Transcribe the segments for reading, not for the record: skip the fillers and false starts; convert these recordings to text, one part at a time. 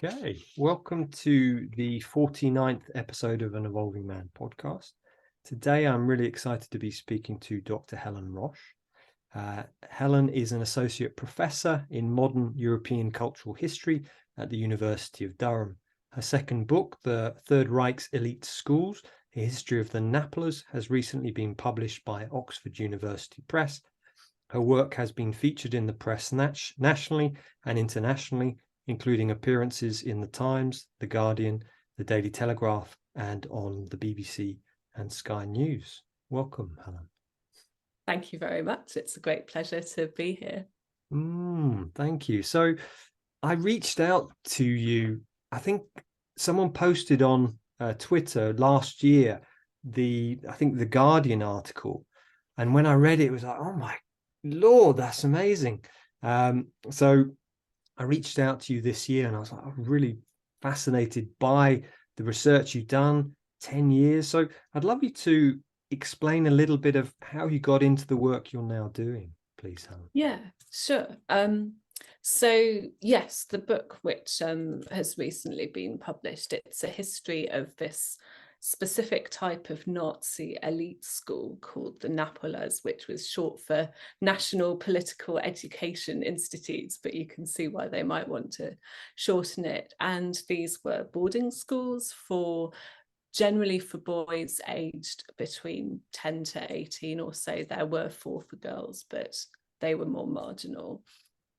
Okay, welcome to the 49th episode of an Evolving Man podcast. Today, I'm really excited to be speaking to Dr. Helen Roche. Helen is an associate professor in modern European cultural history at the University of Durham. Her second book, The Third Reich's Elite Schools, A History of the Napolas, has recently been published by Oxford University Press. Her work has been featured in the press nationally and internationally, including appearances in The Times, The Guardian, the Daily Telegraph, and on the BBC and Sky News. Welcome, Helen. Thank you very much. It's a great pleasure to be here. Thank you. So I reached out to you. I think someone posted on Twitter last year, the Guardian article. And when I read it, it was like, oh my Lord, that's amazing. So I reached out to you this year and I was like, I'm really fascinated by the research you've done, 10 years. So I'd love you to explain a little bit of how you got into the work you're now doing, please, Helen. Yeah, sure. So yes, the book which has recently been published, it's a history of this specific type of Nazi elite school called the Napolas, which was short for National Political Education Institutes, but you can see why they might want to shorten it. And these were boarding schools generally for boys aged between 10 to 18 or so. There were 4 for girls, but they were more marginal.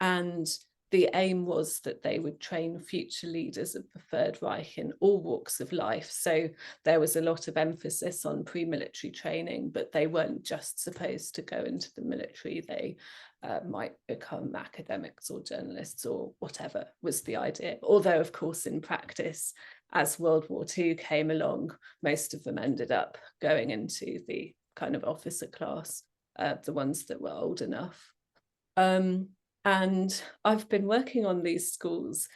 And the aim was that they would train future leaders of the Third Reich in all walks of life. So there was a lot of emphasis on pre-military training, but they weren't just supposed to go into the military. They might become academics or journalists or whatever was the idea. Although, of course, in practice, as World War II came along, most of them ended up going into the kind of officer class, the ones that were old enough. And I've been working on these schools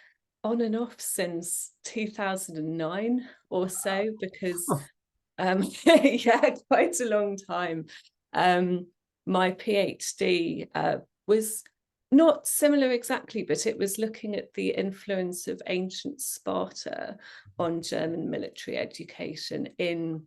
on and off since 2009 or so, because, yeah, quite a long time. My PhD was not similar exactly, but it was looking at the influence of ancient Sparta on German military education in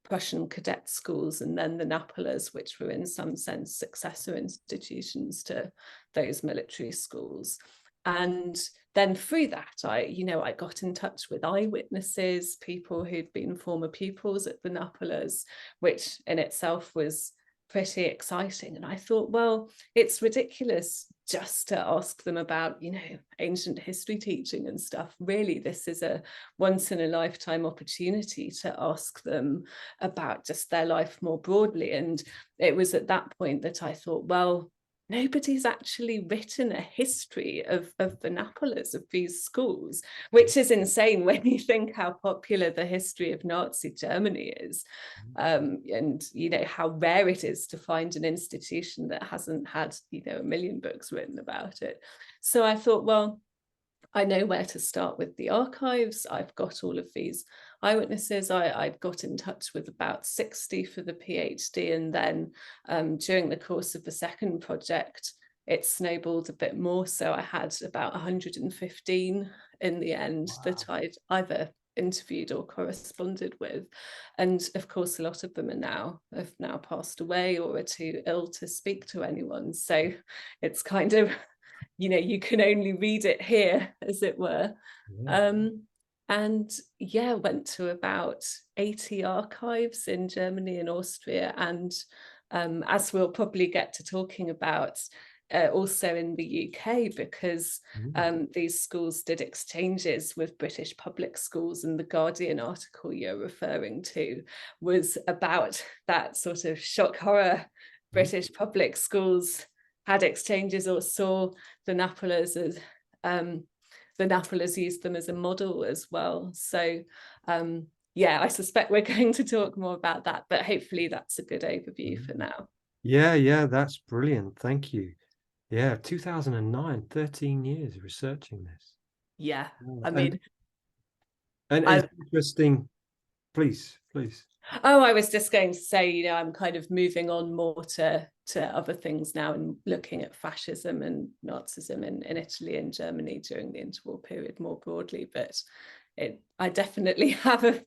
Prussian cadet schools, and then the Napolas, which were in some sense successor institutions to those military schools. And then through that, I got in touch with eyewitnesses, people who'd been former pupils at the Napolas, which in itself was pretty exciting. And I thought, well, it's ridiculous just to ask them about, ancient history teaching and stuff. Really, this is a once in a lifetime opportunity to ask them about just their life more broadly. And it was at that point that I thought, well, nobody's actually written a history of the Napolas, of these schools, which is insane when you think how popular the history of Nazi Germany is, and how rare it is to find an institution that hasn't had a million books written about it. So I thought, well, I know where to start with the archives. I've got all of these eyewitnesses. I'd got in touch with about 60 for the PhD, and then during the course of the second project, it snowballed a bit more. So I had about 115 in the end. Wow. That I'd either interviewed or corresponded with. And of course, a lot of them have now passed away or are too ill to speak to anyone. So it's kind of, you can only read it here, as it were. Yeah. Went to about 80 archives in Germany and Austria. And as we'll probably get to talking about, also in the UK, because these schools did exchanges with British public schools, and the Guardian article you're referring to was about that sort of shock horror. British public schools had exchanges or saw the Napolas as the Napolas used them as a model as well. So I suspect we're going to talk more about that, but hopefully that's a good overview for now. Yeah, that's brilliant. Thank you. Yeah, 2009, 13 years researching this. Yeah, and it's interesting. Please. Oh, I was just going to say, you know, I'm kind of moving on more to other things now and looking at fascism and Nazism in Italy and Germany during the interwar period more broadly. But I definitely have a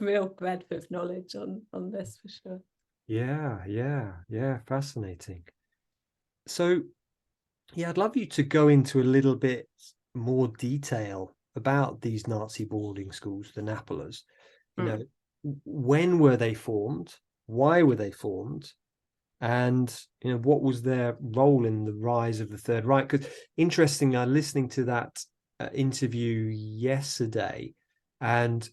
real breadth of knowledge on this for sure. Yeah, fascinating. So, yeah, I'd love you to go into a little bit more detail about these Nazi boarding schools, the Napolas. You know, when were they formed? Why were they formed? And you know, what was their role in the rise of the Third Reich? Because interestingly, I'm listening to that interview yesterday, and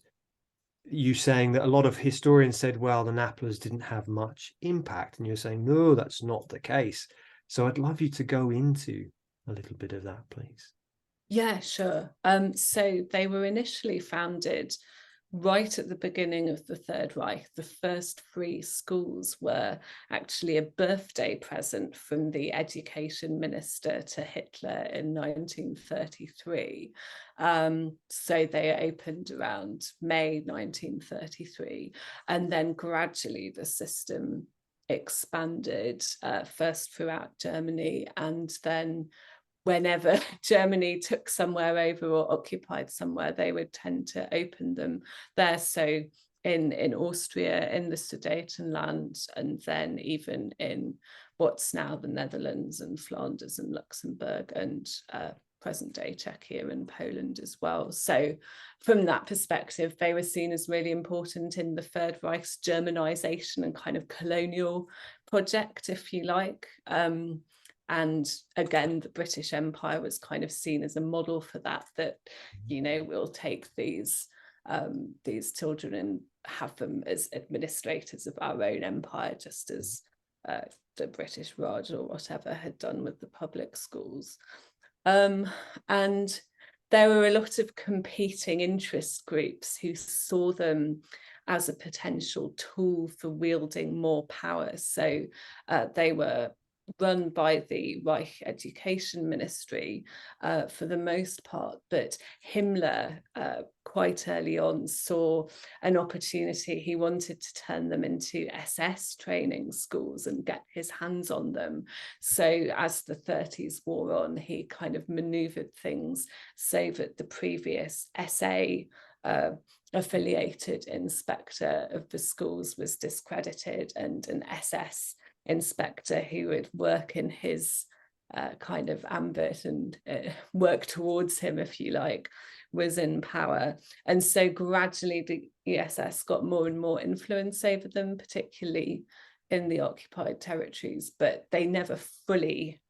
you saying that a lot of historians said, well, the Napolas didn't have much impact, and you're saying, no, that's not the case. So I'd love you to go into a little bit of that, please. Yeah, sure. So they were initially founded right at the beginning of the Third Reich. The first free schools were actually a birthday present from the education minister to Hitler in 1933. So they opened around May 1933, and then gradually the system expanded, first throughout Germany, and then whenever Germany took somewhere over or occupied somewhere, they would tend to open them there. So in Austria, in the Sudetenland, and then even in what's now the Netherlands and Flanders and Luxembourg and present day Czechia and Poland as well. So from that perspective, they were seen as really important in the Third Reich's Germanization and kind of colonial project, if you like. And again, the British Empire was kind of seen as a model for that, you know, we'll take these children and have them as administrators of our own empire, just as the British Raj or whatever had done with the public schools. And there were a lot of competing interest groups who saw them as a potential tool for wielding more power. So they were run by the Reich Education Ministry for the most part, but Himmler quite early on saw an opportunity. He wanted to turn them into SS training schools and get his hands on them. So as the 30s wore on, he kind of maneuvered things so that the previous SA affiliated inspector of the schools was discredited, and an SS inspector who would work in his kind of ambit and work towards him, if you like, was in power. And so gradually the SS got more and more influence over them, particularly in the occupied territories, but they never fully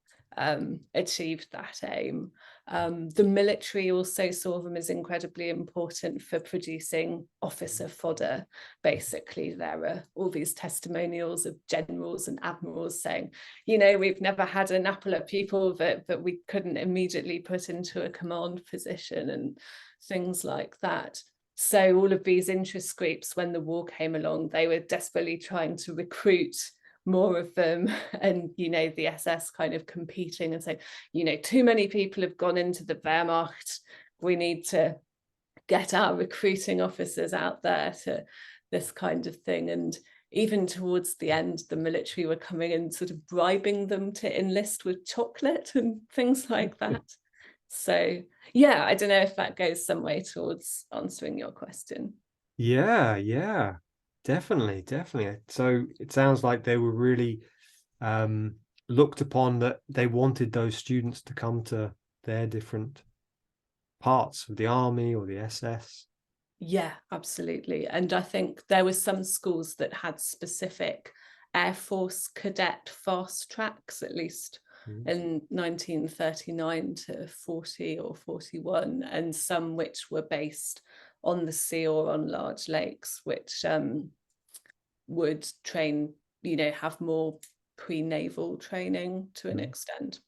achieved that aim. The military also saw them as incredibly important for producing officer fodder. Basically, there are all these testimonials of generals and admirals saying, you know, we've never had a Napola people that we couldn't immediately put into a command position and things like that. So all of these interest groups, when the war came along, they were desperately trying to recruit more of them, and you know, the SS kind of competing and saying, you know, too many people have gone into the Wehrmacht, we need to get our recruiting officers out there to this kind of thing. And even towards the end, the military were coming in sort of bribing them to enlist with chocolate and things like that. So yeah, I don't know if that goes some way towards answering your question. Yeah, definitely. So it sounds like they were really looked upon, that they wanted those students to come to their different parts of the army or the SS. Yeah, absolutely. And I think there were some schools that had specific Air Force cadet fast tracks, at least in 1939 to 40 or 41, and some which were based on the sea or on large lakes, which would train, you know, have more pre-naval training to an extent.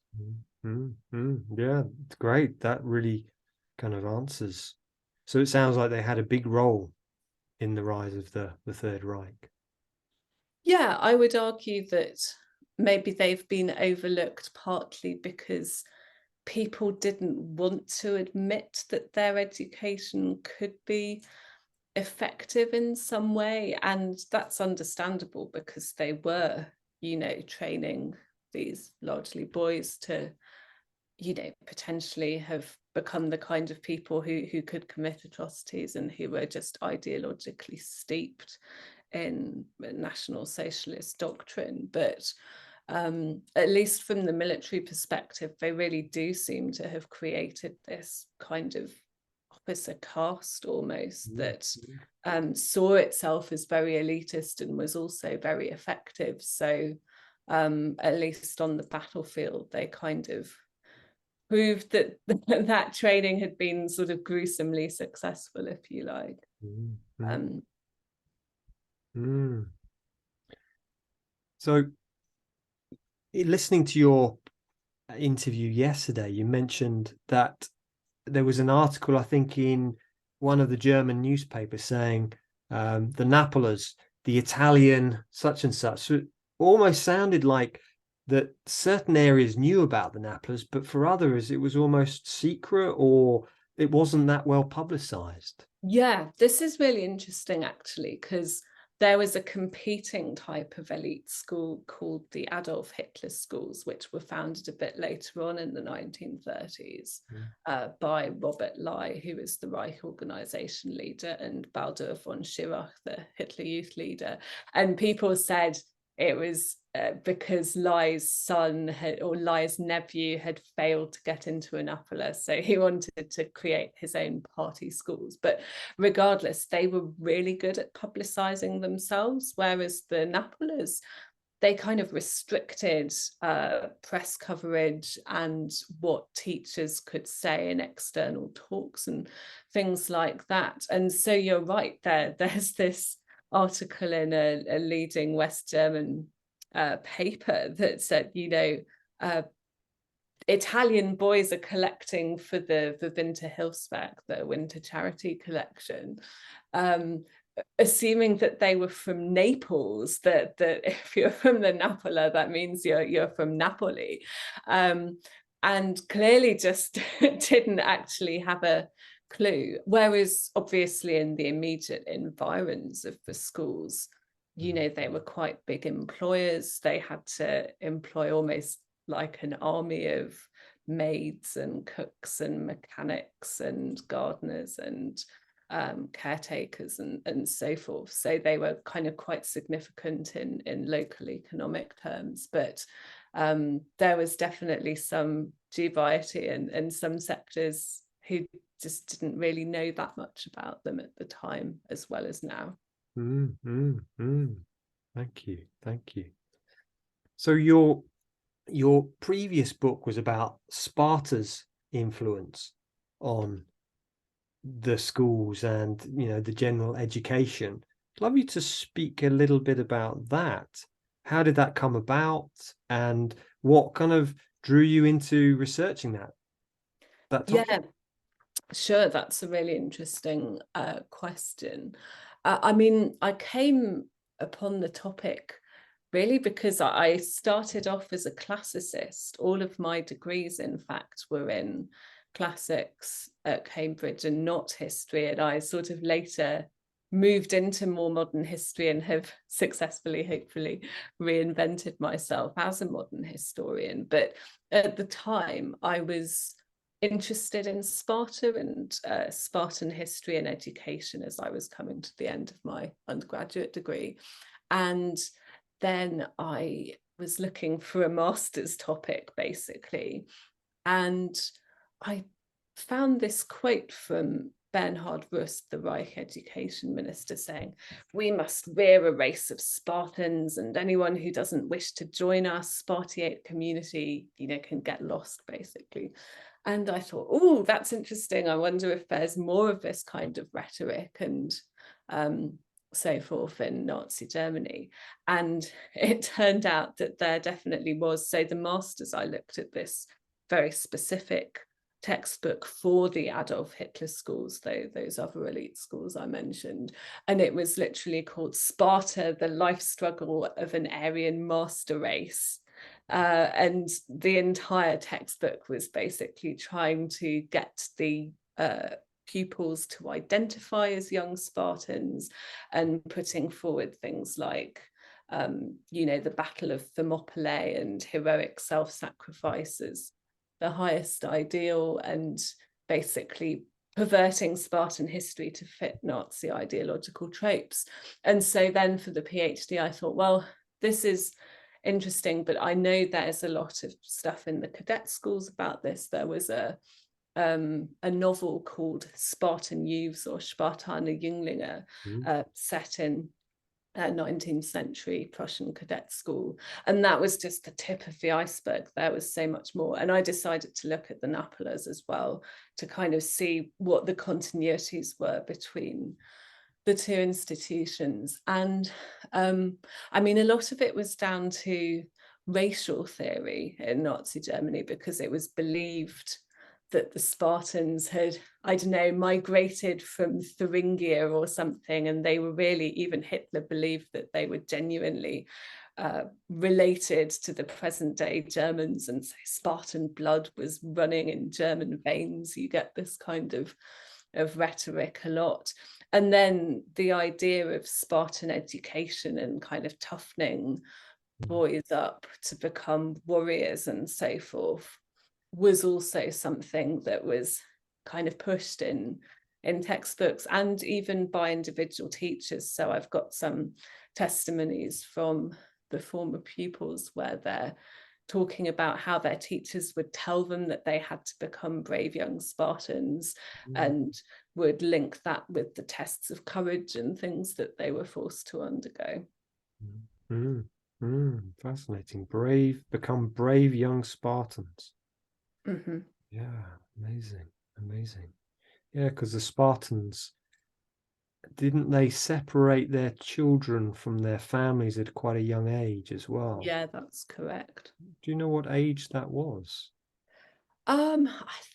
Yeah, great. That really kind of answers. So it sounds like they had a big role in the rise of the Third Reich. Yeah, I would argue that maybe they've been overlooked partly because people didn't want to admit that their education could be effective in some way, and that's understandable because they were, training these largely boys to, potentially have become the kind of people who could commit atrocities and who were just ideologically steeped in National Socialist doctrine. But at least from the military perspective, they really do seem to have created this kind of officer caste almost that saw itself as very elitist and was also very effective. So at least on the battlefield, they kind of proved that that training had been sort of gruesomely successful, if you like. So listening to your interview yesterday, you mentioned that there was an article, I think, in one of the German newspapers saying the Napolas, the Italian such and such. So it almost sounded like that certain areas knew about the Napolas, but for others it was almost secret, or it wasn't that well publicized. Yeah, this is really interesting, actually, because there was a competing type of elite school called the Adolf Hitler schools, which were founded a bit later on in the 1930s by Robert Lai, who was the Reich organization leader, and Baldur von Schirach, the Hitler Youth leader. And people said it was because Lai's son or Lai's nephew had failed to get into Napolas, so he wanted to create his own party schools. But regardless, they were really good at publicizing themselves, whereas the Napolas, they kind of restricted press coverage and what teachers could say in external talks and things like that. And so you're right, there's this article in a leading West German paper that said, Italian boys are collecting for the Winterhilfswerk, the winter charity collection, assuming that they were from Naples, that if you're from the Napola, that means you're from Napoli, and clearly just didn't actually have a clue. Whereas obviously in the immediate environs of the schools, they were quite big employers. They had to employ almost like an army of maids and cooks and mechanics and gardeners and caretakers and so forth. So they were kind of quite significant in local economic terms. But there was definitely some dubiety and some sectors who just didn't really know that much about them at the time, as well as now. Thank you. So your previous book was about Sparta's influence on the schools and the general education. I'd love you to speak a little bit about that. How did that come about, and what kind of drew you into researching that topic? Yeah, sure. That's a really interesting question. I mean, I came upon the topic really because I started off as a classicist. All of my degrees, in fact, were in classics at Cambridge and not history. And I sort of later moved into more modern history and have successfully, hopefully, reinvented myself as a modern historian. But at the time, I was interested in Sparta and Spartan history and education as I was coming to the end of my undergraduate degree. And then I was looking for a master's topic, basically. And I found this quote from Bernhard Rust, the Reich education minister, saying, "We must rear a race of Spartans, and anyone who doesn't wish to join our Spartiate community, can get lost," basically. And I thought, oh, that's interesting. I wonder if there's more of this kind of rhetoric and so forth in Nazi Germany. And it turned out that there definitely was. So the masters, I looked at this very specific textbook for the Adolf Hitler schools, those other elite schools I mentioned. And it was literally called Sparta, the Life Struggle of an Aryan Master Race. And the entire textbook was basically trying to get the pupils to identify as young Spartans, and putting forward things like, the Battle of Thermopylae and heroic self-sacrifice as the highest ideal, and basically perverting Spartan history to fit Nazi ideological tropes. And so then for the PhD, I thought, well, this is interesting, but I know there's a lot of stuff in the cadet schools about this. There was a novel called Spartan Youths, or Spartaner Jünglinge, set in 19th century Prussian cadet school, and that was just the tip of the iceberg. There was so much more, and I decided to look at the Napolas as well to kind of see what the continuities were between the two institutions. And I mean, a lot of it was down to racial theory in Nazi Germany, because it was believed that the Spartans had, I don't know, migrated from Thuringia or something, and they were really, even Hitler believed that they were genuinely related to the present day Germans, and so Spartan blood was running in German veins. You get this kind of rhetoric a lot. And then the idea of Spartan education and kind of toughening boys up to become warriors and so forth was also something that was kind of pushed in textbooks and even by individual teachers. So I've got some testimonies from the former pupils where they're talking about how their teachers would tell them that they had to become brave young Spartans, and would link that with the tests of courage and things that they were forced to undergo. Fascinating. Become brave young Spartans. Mm-hmm. Yeah, amazing. Yeah, because the Spartans, didn't they separate their children from their families at quite a young age as well? Yeah, that's correct. Do you know what age that was? I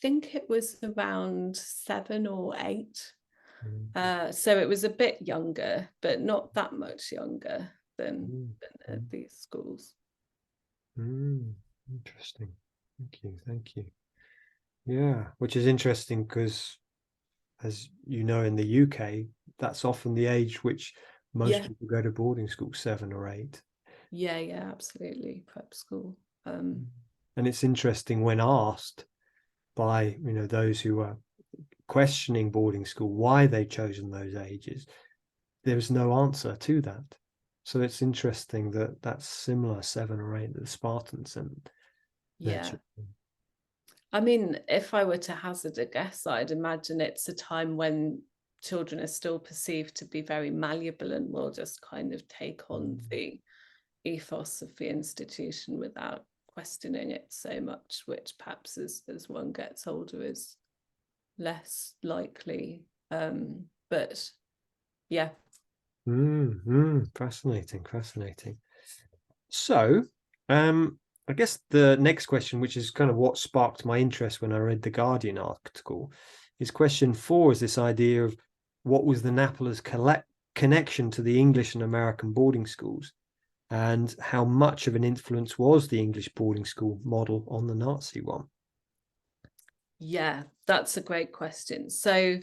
think it was around 7 or 8. So it was a bit younger, but not that much younger than at these schools. Interesting. Thank you. Yeah, which is interesting because, as you know, in the UK, that's often the age which most people go to boarding school, 7 or 8. Yeah, absolutely. Prep school. And it's interesting when asked by, those who are questioning boarding school, why they've chosen those ages, there's no answer to that. So it's interesting that that's similar, 7 or 8, the Spartans and their children. I mean, if I were to hazard a guess, I'd imagine it's a time when children are still perceived to be very malleable and will just kind of take on the ethos of the institution without questioning it so much, which perhaps as one gets older is less likely. But yeah. Fascinating. So, I guess the next question, which is kind of what sparked my interest when I read the Guardian article, is question 4, is this idea of what was the Napolas connection to the English and American boarding schools, and how much of an influence was the English boarding school model on the Nazi one? Yeah, that's a great question. So,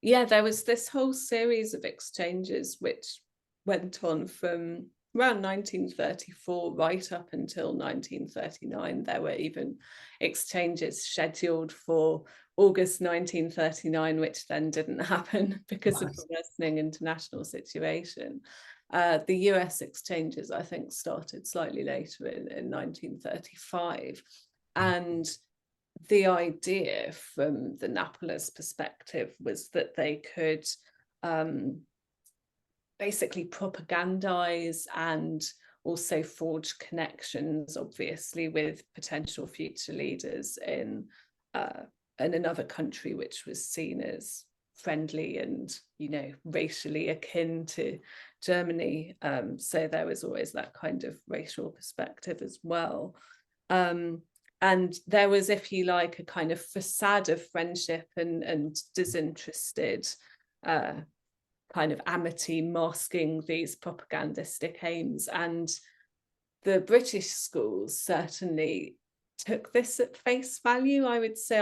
yeah, there was this whole series of exchanges which went on from around 1934 right up until 1939. There were even exchanges scheduled for August 1939, which then didn't happen because of the worsening international situation. The US exchanges, I think, started slightly later in 1935. And the idea from the Napolas perspective was that they could basically propagandize and also forge connections, obviously, with potential future leaders in another country which was seen as friendly and, racially akin to Germany. So there was always that kind of racial perspective as well. And there was, if you like, a kind of facade of friendship and disinterested kind of amity masking these propagandistic aims. And the British schools certainly took this at face value. I would say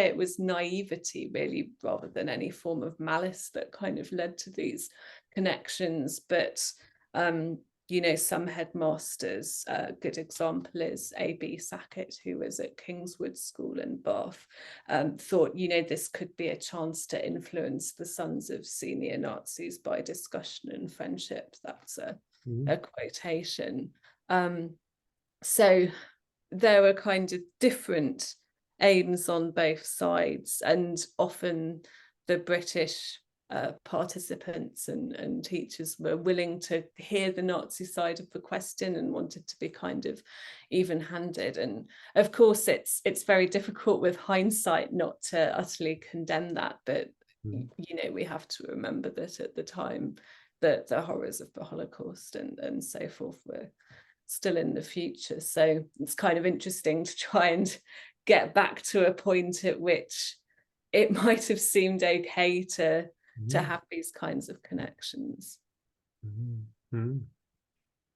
it was naivety, really, rather than any form of malice that kind of led to these connections. But you know, some headmasters, a good example is A.B. Sackett, who was at Kingswood School in Bath, thought, you know, this could be a chance to influence the sons of senior Nazis by discussion and friendship. That's a quotation. So there were kind of different aims on both sides, and often the British participants and teachers were willing to hear the Nazi side of the question and wanted to be kind of even-handed. And of course, it's very difficult with hindsight not to utterly condemn that, but you know, we have to remember that at the time that the horrors of the Holocaust and so forth were still in the future. So it's kind of interesting to try and get back to a point at which it might have seemed okay to have these kinds of connections.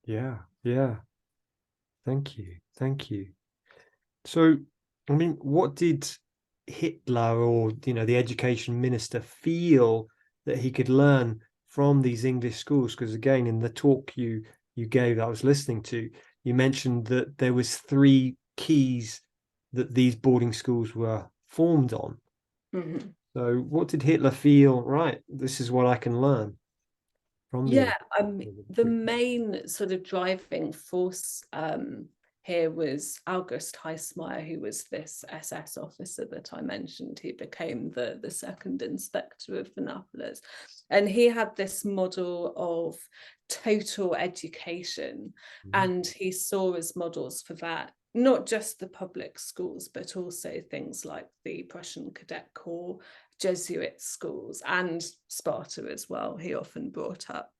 Yeah. Thank you. So, I mean, what did Hitler, or, you know, the education minister, feel that he could learn from these English schools? Because again, in the talk you gave that I was listening to, you mentioned that there was 3 keys that these boarding schools were formed on. So what did Hitler feel, right, this is what I can learn from the main sort of driving force here was August Heismeyer, who was this SS officer that I mentioned. He became the second inspector of the Napolas, and he had this model of total education, and he saw as models for that not just the public schools, but also things like the Prussian Cadet Corps, Jesuit schools, and Sparta as well, he often brought up.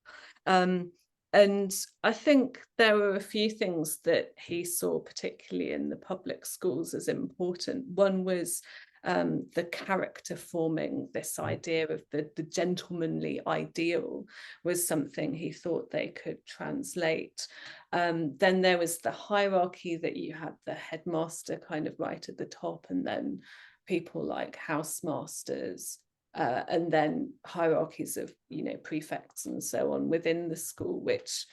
And I think there were a few things that he saw, particularly in the public schools, as important. One was the character forming, this idea of the gentlemanly ideal was something he thought they could translate. Then there was the hierarchy, that you had the headmaster kind of right at the top, and then people like housemasters, and then hierarchies of, you know, prefects and so on within the school, which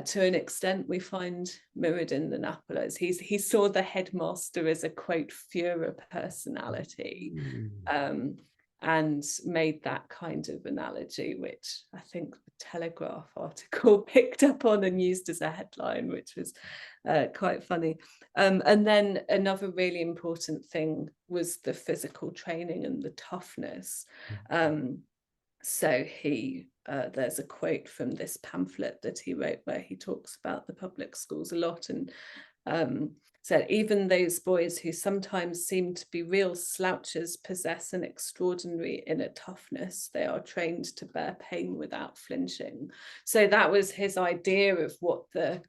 to an extent we find mirrored in the Napolas. He saw the headmaster as a, quote, Führer personality, and made that kind of analogy, which I think the Telegraph article picked up on and used as a headline, which was quite funny. And then another really important thing was the physical training and the toughness. So there's a quote from this pamphlet that he wrote where he talks about the public schools a lot, and said, even those boys who sometimes seem to be real slouches possess an extraordinary inner toughness. They are trained to bear pain without flinching. So that was his idea of what the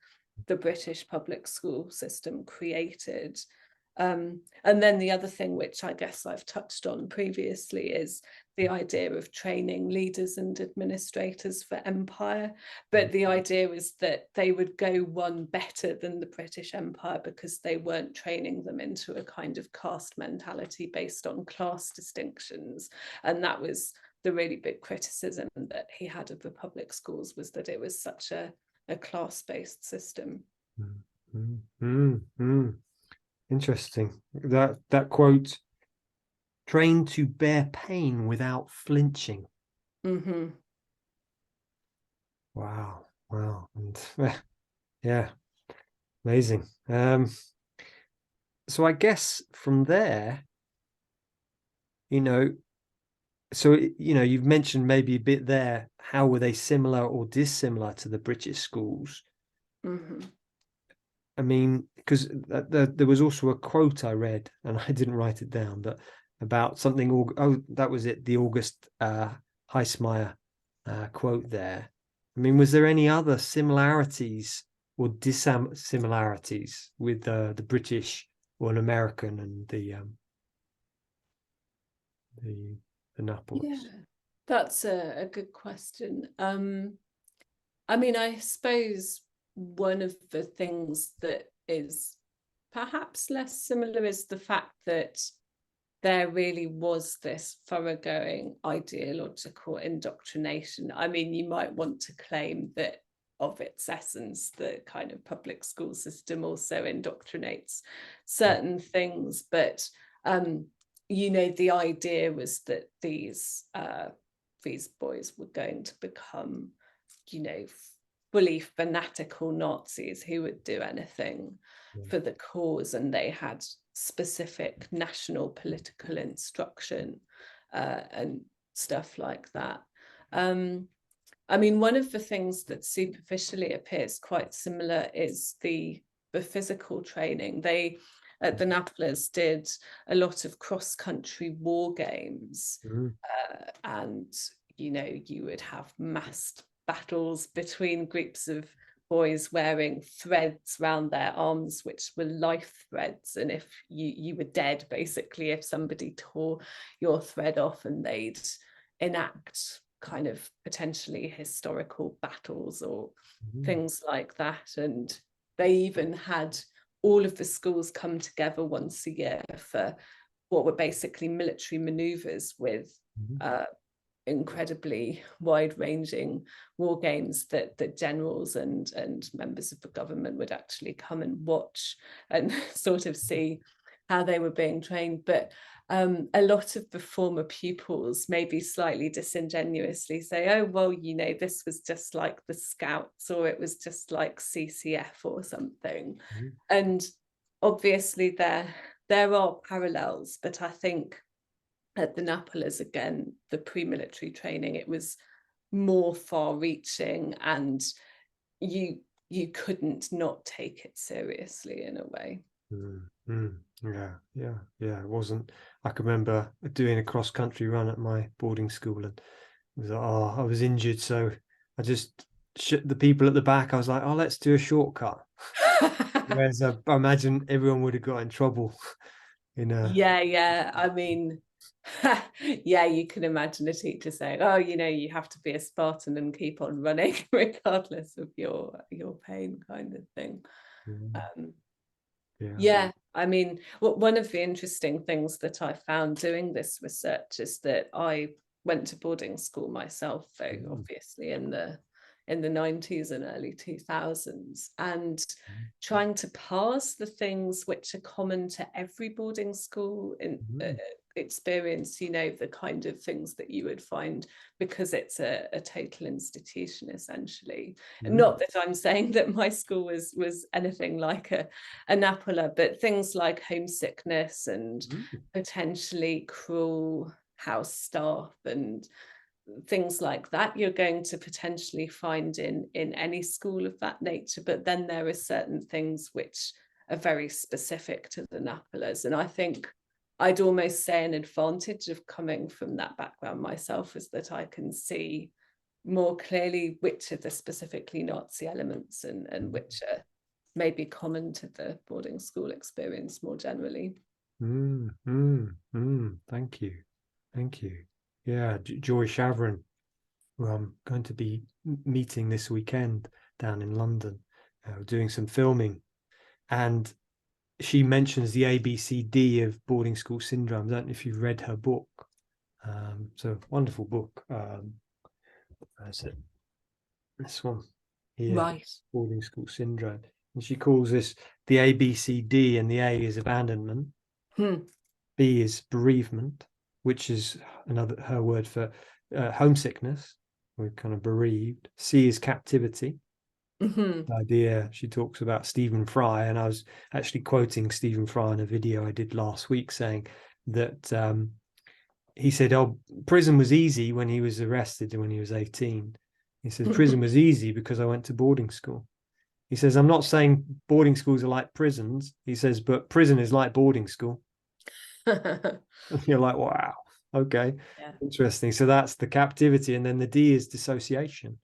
British public school system created. And then the other thing, which I guess I've touched on previously, is the idea of training leaders and administrators for empire. But the idea was that they would go one better than the British Empire because they weren't training them into a kind of caste mentality based on class distinctions. And that was the really big criticism that he had of the public schools, was that it was such a class-based system. Interesting. That quote, trained to bear pain without flinching. Wow. And yeah, amazing. So I guess from there, you know, so, you know, you've mentioned maybe a bit there, how were they similar or dissimilar to the British schools? I mean, because there was also a quote I read, and I didn't write it down, but about something, that was it, the August Heismeyer quote there. I mean, was there any other similarities or dissimilarities with the British or an American and the Napolas? Yeah, that's a good question. I mean, I suppose one of the things that is perhaps less similar is the fact that there really was this thoroughgoing ideological indoctrination. I mean, you might want to claim that of its essence, the kind of public school system also indoctrinates certain things, but you know, the idea was that these boys were going to become, you know, fully fanatical Nazis who would do anything for the cause, and they had specific national political instruction and stuff like that. I mean, one of the things that superficially appears quite similar is the physical training. They at the Napolas did a lot of cross-country war games, and you know, you would have massed battles between groups of boys wearing threads around their arms, which were life threads, and if you were dead, basically, if somebody tore your thread off, and they'd enact kind of potentially historical battles or things like that. And they even had all of the schools come together once a year for what were basically military maneuvers with incredibly wide-ranging war games that generals and members of the government would actually come and watch and sort of see how they were being trained. But a lot of the former pupils maybe slightly disingenuously say, oh, well, you know, this was just like the Scouts, or it was just like CCF or something. And obviously there are parallels, but I think at the Napolas, again, the pre-military training, it was more far-reaching, and you couldn't not take it seriously in a way. Yeah. It wasn't. I can remember doing a cross-country run at my boarding school, and it was like, oh, I was injured, so I just the people at the back. I was like, oh, let's do a shortcut. Whereas I imagine everyone would have got in trouble. Yeah. I mean, yeah, you can imagine a teacher saying, oh, you know, you have to be a Spartan and keep on running regardless of your pain, kind of thing. I mean, one of the interesting things that I found doing this research is that I went to boarding school myself, though obviously in the 90s and early 2000s, and trying to parse the things which are common to every boarding school in experience, you know, the kind of things that you would find because it's a total institution, essentially. Not that I'm saying that my school was anything like a Napola, but things like homesickness and potentially cruel house staff and things like that you're going to potentially find in any school of that nature. But then there are certain things which are very specific to the Napolas, and I think I'd almost say an advantage of coming from that background myself is that I can see more clearly which are the specifically Nazi elements and which are maybe common to the boarding school experience more generally. Thank you. Yeah, Joy Shavrin, who I'm going to be meeting this weekend down in London, doing some filming, and she mentions the ABCD of boarding school syndrome. I don't know if you've read her book. It's a wonderful book. That's it. This one here, right. Boarding school syndrome. And she calls this the ABCD, and the A is abandonment, B is bereavement, which is her word for homesickness. We're kind of bereaved. C is captivity. The idea, she talks about Stephen Fry, and I was actually quoting Stephen Fry in a video I did last week, saying that he said, oh, prison was easy when he was arrested when he was 18. He says, prison was easy because I went to boarding school. He says, I'm not saying boarding schools are like prisons. He says, but prison is like boarding school. You're like, wow, okay, interesting. So that's the captivity. And then the D is dissociation.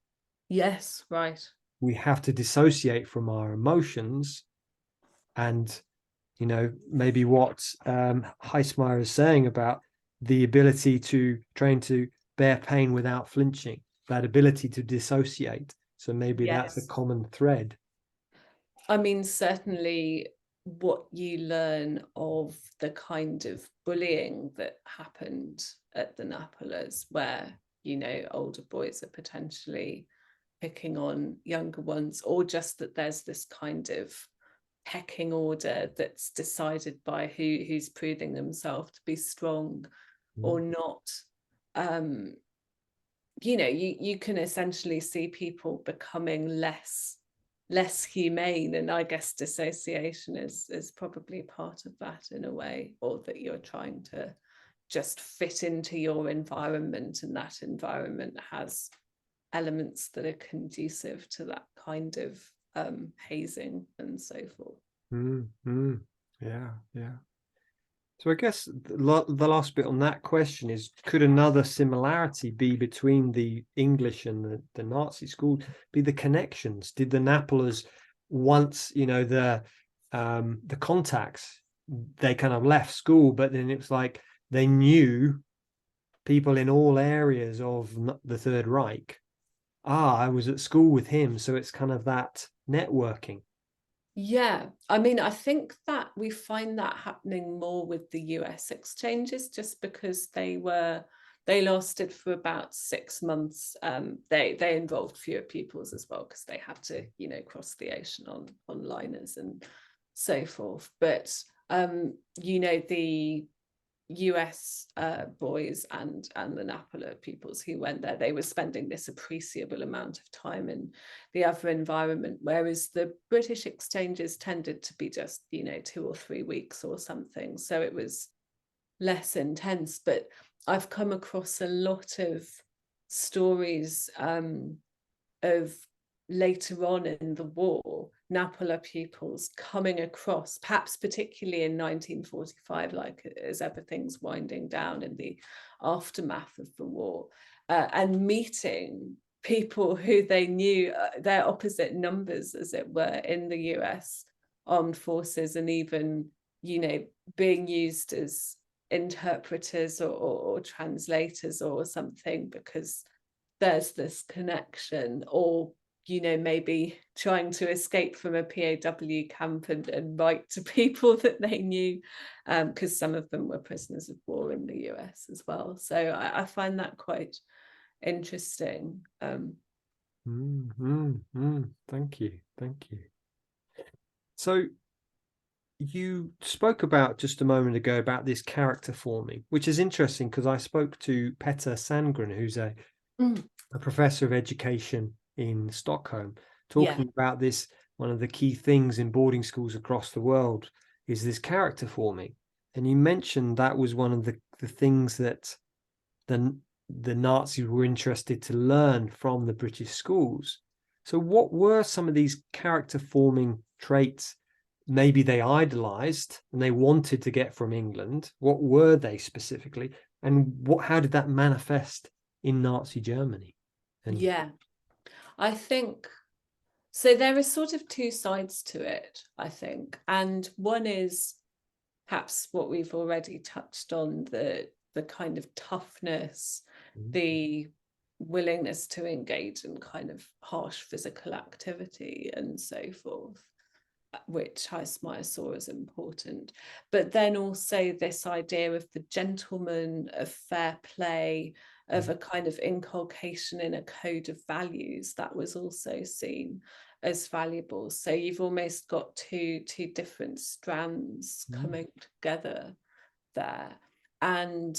Yes, right. We have to dissociate from our emotions. And, you know, maybe what Heismeyer is saying about the ability to train to bear pain without flinching, that ability to dissociate. So maybe that's a common thread. I mean, certainly what you learn of the kind of bullying that happened at the Napolas, where, you know, older boys are potentially picking on younger ones, or just that there's this kind of pecking order that's decided by who's proving themselves to be strong or not. You know, you can essentially see people becoming less humane, and I guess dissociation is probably part of that in a way, or that you're trying to just fit into your environment, and that environment has elements that are conducive to that kind of hazing and so forth. Yeah. So I guess the last bit on that question is, could another similarity be between the English and the Nazi school be the connections? Did the Napolas, once, you know, the contacts, they kind of left school, but then it was like they knew people in all areas of the Third Reich. I was at school with him, so it's kind of that networking. Yeah, I mean, I think that we find that happening more with the US exchanges, just because they lasted for about 6 months. They involved fewer pupils as well, because they had to, you know, cross the ocean on liners and so forth. But you know, the US boys and the Napola pupils who went there, they were spending this appreciable amount of time in the other environment, whereas the British exchanges tended to be just, you know, 2 or 3 weeks or something, so it was less intense. But I've come across a lot of stories of later on in the war, Napola pupils coming across, perhaps particularly in 1945, like as everything's winding down in the aftermath of the war, and meeting people who they knew, their opposite numbers, as it were, in the US armed forces, and even, you know, being used as interpreters or translators or something, because there's this connection. Or, you know, maybe trying to escape from a POW camp and write to people that they knew, because some of them were prisoners of war in the US as well. So I find that quite interesting. Thank you. So you spoke about just a moment ago about this character forming, which is interesting, because I spoke to Petter Sandgren, who's a professor of education in Stockholm, talking about this. One of the key things in boarding schools across the world is this character forming. And you mentioned that was one of the things that the Nazis were interested to learn from the British schools. So what were some of these character forming traits maybe they idolized and they wanted to get from England? What were they specifically? And how did that manifest in Nazi Germany? I think so. There are sort of two sides to it, I think. And one is perhaps what we've already touched on, the kind of toughness, the willingness to engage in kind of harsh physical activity and so forth, which Heismeyer saw as important. But then also this idea of the gentleman, of fair play, of a kind of inculcation in a code of values, that was also seen as valuable. So you've almost got two different strands coming together there. And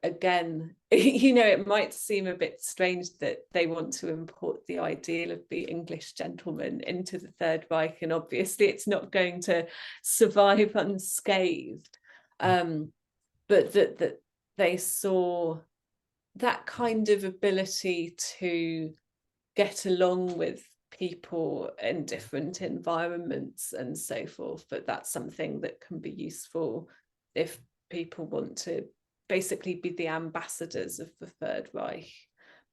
again, you know, it might seem a bit strange that they want to import the ideal of the English gentleman into the Third Reich, and obviously it's not going to survive unscathed. But that they saw that kind of ability to get along with people in different environments and so forth, but that's something that can be useful if people want to basically be the ambassadors of the Third Reich,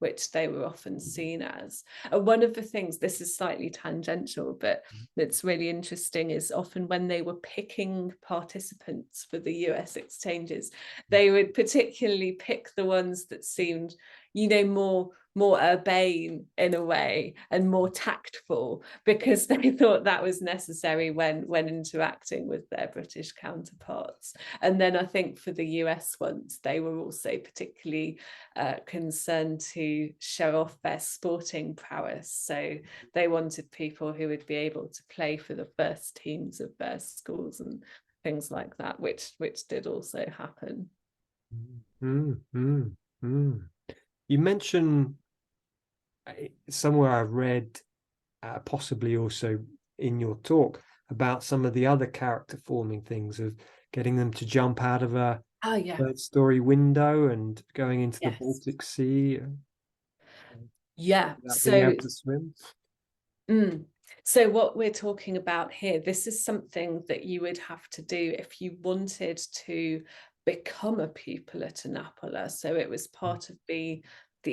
which they were often seen as. One of the things, this is slightly tangential, but that's really interesting, is often when they were picking participants for the US exchanges, they would particularly pick the ones that seemed, more urbane in a way and more tactful, because they thought that was necessary when interacting with their British counterparts. And then I think for the US ones, they were also particularly concerned to show off their sporting prowess. So they wanted people who would be able to play for the first teams of their schools and things like that, which did also happen. You mentioned somewhere I read, possibly also in your talk, about some of the other character forming things of getting them to jump out of a third-story window and going into the Baltic Sea. Without being able to swim. So what we're talking about here, this is something that you would have to do if you wanted to become a pupil at Napolas. So it was part of the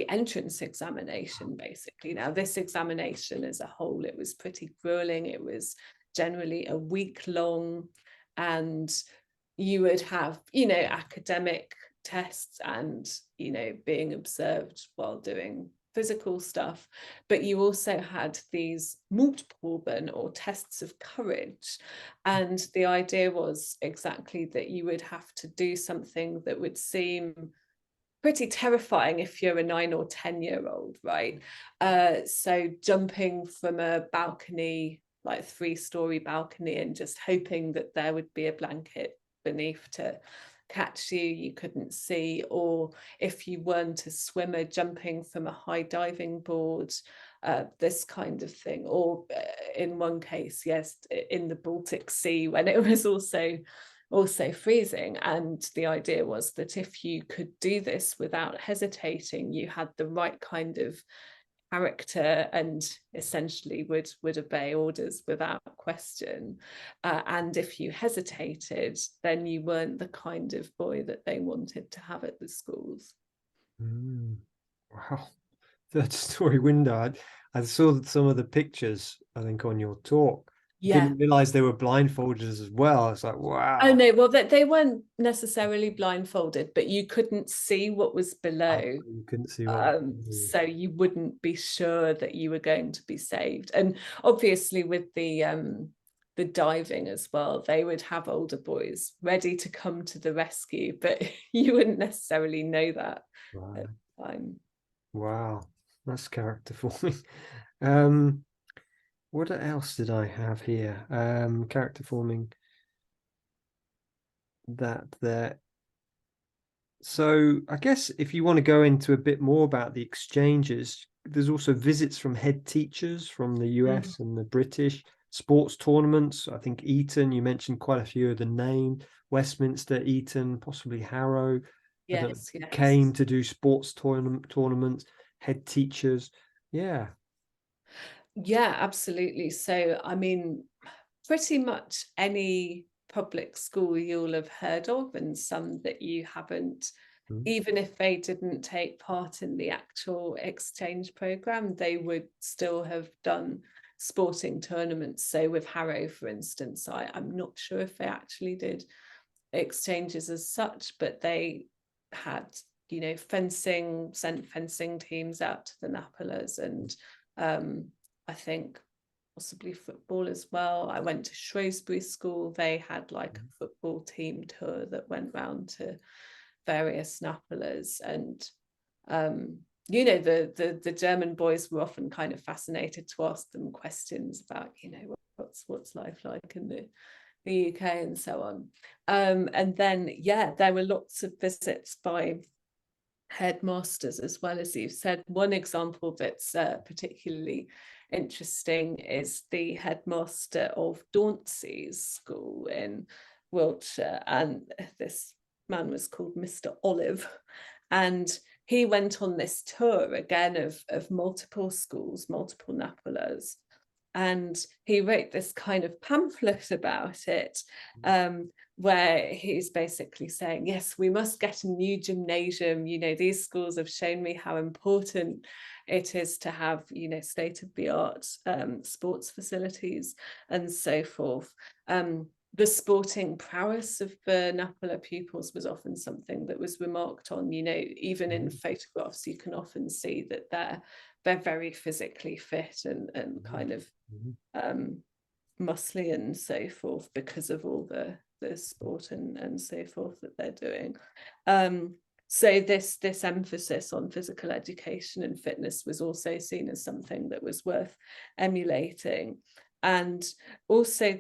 entrance examination, basically. Now, this examination as a whole, it was pretty grueling. It was generally a week long, and you would have, academic tests and, being observed while doing physical stuff, but you also had these Mutproben, or tests of courage. And the idea was exactly that you would have to do something that would seem pretty terrifying if you're a 9 or 10-year-old, right? So jumping from a balcony, like 3-story balcony, and just hoping that there would be a blanket beneath to catch you couldn't see, or if you weren't a swimmer, jumping from a high diving board, this kind of thing. Or in one case, yes, in the Baltic Sea, when it was also freezing. And the idea was that if you could do this without hesitating, you had the right kind of character and essentially would obey orders without question. And if you hesitated, then you weren't the kind of boy that they wanted to have at the schools. Wow. Third-story window. I saw some of the pictures, I think, on your talk. Didn't realize they were blindfolded as well. It's like, wow. Oh no, well, they weren't necessarily blindfolded, but you couldn't see what was below. You couldn't see what. So you wouldn't be sure that you were going to be saved. And obviously with the diving as well, they would have older boys ready to come to the rescue, but you wouldn't necessarily know that at the time. Wow, that's character forming. What else did I have here? Character forming that there. So I guess if you want to go into a bit more about the exchanges, there's also visits from head teachers from the US and the British, sports tournaments. I think Eton, you mentioned quite a few of the names, Westminster, Eton, possibly Harrow. Yes. Came to do sports tournaments, head teachers. Yeah, absolutely. So, I mean, pretty much any public school you'll have heard of, and some that you haven't, even if they didn't take part in the actual exchange program, they would still have done sporting tournaments. So with Harrow, for instance, I'm not sure if they actually did exchanges as such, but they had, sent fencing teams out to the Napolas, and I think possibly football as well. I went to Shrewsbury School. They had like a football team tour that went round to various Napolas. And the German boys were often kind of fascinated to ask them questions about, what's life like in the UK and so on. And then, there were lots of visits by headmasters as well, as you've said. One example that's particularly interesting is the headmaster of Dauncey's school in Wiltshire, and this man was called Mr. Olive, and he went on this tour again of multiple schools, multiple Napolas, and he wrote this kind of pamphlet about it, where he's basically saying, yes, we must get a new gymnasium. These schools have shown me how important it is to have, state-of-the-art sports facilities and so forth. the sporting prowess of the Napola pupils was often something that was remarked on. You know, even in photographs, you can often see that they're very physically fit and kind of muscly and so forth, because of all the sport and so forth that they're doing. So this emphasis on physical education and fitness was also seen as something that was worth emulating. And also